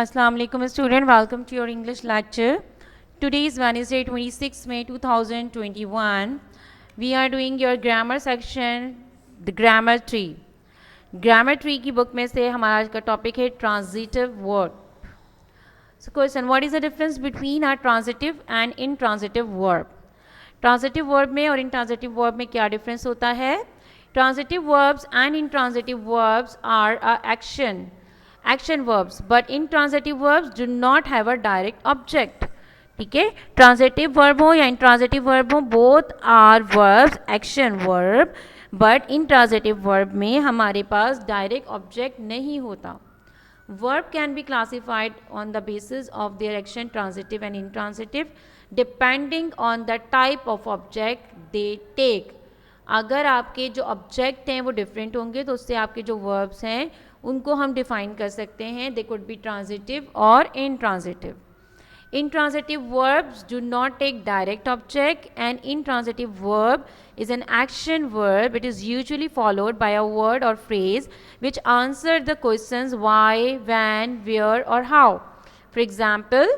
Assalamu alaikum student, welcome to your English lecture. Today is Wednesday 26 May 2021. We are doing your grammar section, the grammar tree. Grammar tree की book में से हमारा आज का topic है transitive verb. So question, what is the difference between a transitive and intransitive verb? Transitive verb में और intransitive verb में क्या difference होता है? Transitive verbs and intransitive verbs are a action verbs, but intransitive verbs do not have a direct object. ठीक है, transitive verb हो या इंट्रांजिटिव वर्ब हो, both are verbs action verb, but intransitive verb में हमारे पास direct object नहीं होता. Verb can be classified on the basis of their action, transitive and intransitive, depending on the type of object they take. अगर आपके जो object हैं वो different होंगे तो उससे आपके जो वर्ब्स हैं उनको हम डिफाइन कर सकते हैं. दे कुड बी ट्रांजिटिव और intransitive. Intransitive verbs do not take direct object, and intransitive verb is an action verb. It is usually followed by a word or phrase which answer the questions why, when, where or how. For example,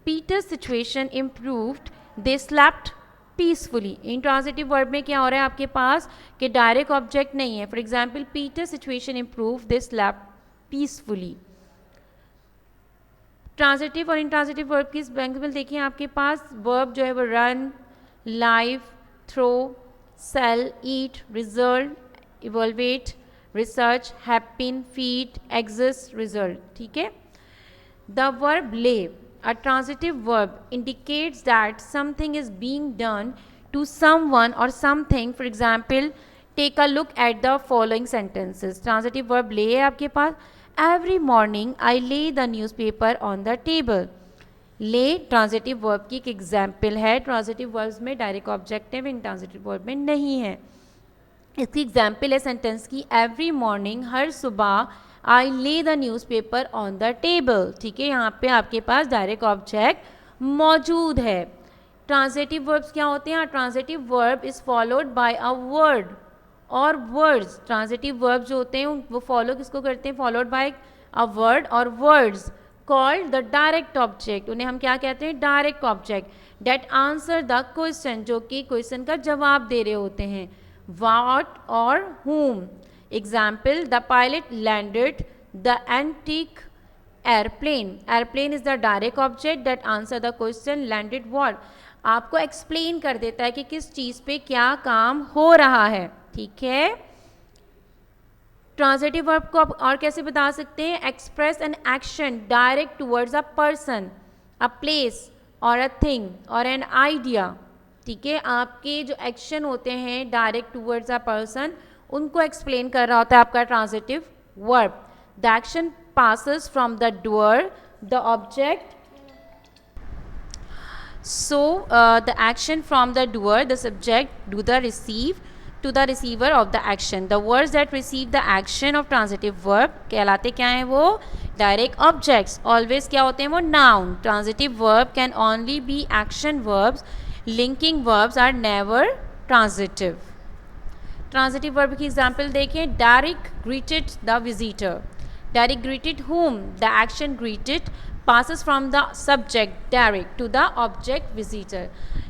Peter's situation improved. They slept peacefully. Intransitive verb में क्या हो रहा है आपके पास कि direct object नहीं है. For example, Peter's situation improved. They slept peacefully. Transitive और इंट्रांजिटिव वर्ब की एग्जाम्पल देखिए, आपके पास वर्ब जो है वो run, live, throw, sell, eat, result, evolve, research, happen, feed, exist, result. ठीक है. The verb lay, a transitive verb indicates that something is being done to someone और something. For example, take a look at the following sentences. Transitive verb lay है आपके पास. Every morning I lay the newspaper on the table. Lay transitive verb की एक example है. Transitive verbs में direct objective, intransitive verb में नहीं है. इसकी एग्जाम्पल है सेंटेंस की, एवरी मॉर्निंग, हर सुबह, आई ले the newspaper on the table. ठीक है, यहाँ पे आपके पास डायरेक्ट ऑब्जेक्ट मौजूद है. ट्रांजिटिव वर्ब्स क्या होते हैं? Transitive verb is followed by a word और वर्ड्स. ट्रांजिटिव वर्ब जो होते हैं वो फॉलो किसको करते हैं? फॉलोड बाय अ वर्ड और words called the direct object. उन्हें हम क्या कहते हैं? Direct object. That answer the question, जो कि क्वेश्चन का जवाब दे रहे होते हैं. व्हाट और whom. Example, the pilot landed the antique airplane. Airplane is the direct object that answer the question. Landed what आपको एक्सप्लेन कर देता है कि किस चीज़ पे क्या काम हो रहा है. ठीक है. ट्रांजिटिव वर्ब को आप और कैसे बता सकते हैं? Express an action direct towards a person, a place और अ थिंग और एन आइडिया. ठीक है, आपके जो एक्शन होते हैं डायरेक्ट टूवर्ड्स अ पर्सन, उनको एक्सप्लेन कर रहा होता है आपका transitive verb. The action passes from the doer the object. So the action from the doer, the subject, do the receive to the receiver of the action. The words that receive the action of transitive verb कहलाते क्या हैं? वो direct objects. Always क्या होते हैं? वो noun. Transitive verb can only be action verbs. Linking verbs are never transitive. Transitive verb की example देखें. Derek greeted the visitor. Derek greeted whom? The action greeted passes from the subject Derek to the object visitor.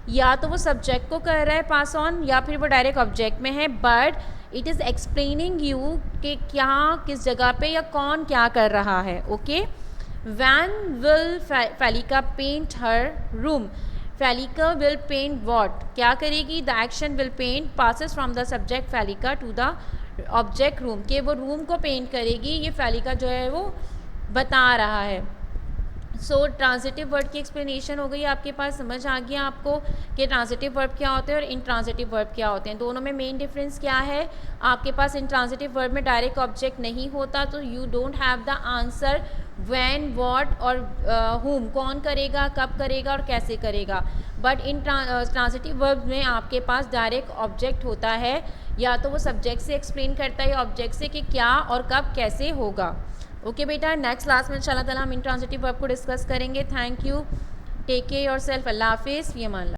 या तो वो subject को कर रहा है pass on, या फिर वो डायरेक्ट ऑब्जेक्ट में है, but it is explaining you कि क्या किस जगह पे या कौन क्या कर रहा है. Okay. When will Felica paint her room. Felica will paint what, क्या करेगी? The action will paint passes from the subject Felica to the object room. कि वो रूम को पेंट करेगी, ये फेलिका जो है वो बता रहा है. सो ट्रांजिटिव वर्ड की एक्सप्लेनेशन हो गई. आपके पास समझ आ गया आपको कि ट्रांजिटिव वर्ब क्या होते हैं और इंट्रांजिटिव वर्ब क्या होते हैं. दोनों में मेन डिफरेंस क्या है? आपके पास इंट्रांजिटिव वर्ब में डायरेक्ट ऑब्जेक्ट नहीं होता, तो you don't have the answer when, what और whom, कौन करेगा, कब करेगा और कैसे करेगा. बट इन ट्रांजिटिव वर्ब में आपके पास डायरेक्ट ऑब्जेक्ट होता है, या तो वो सब्जेक्ट से एक्सप्लेन करता है या ऑब्जेक्ट से कि क्या और कब कैसे होगा. ओके बेटा, नेक्स्ट क्लास में इंशाल्लाह ताला हम इंट्रांजिटिव वर्ब को डिस्कस करेंगे. Thank you. Take care yourself. अल्लाह हाफिज़. फ़ी अमान अल्लाह.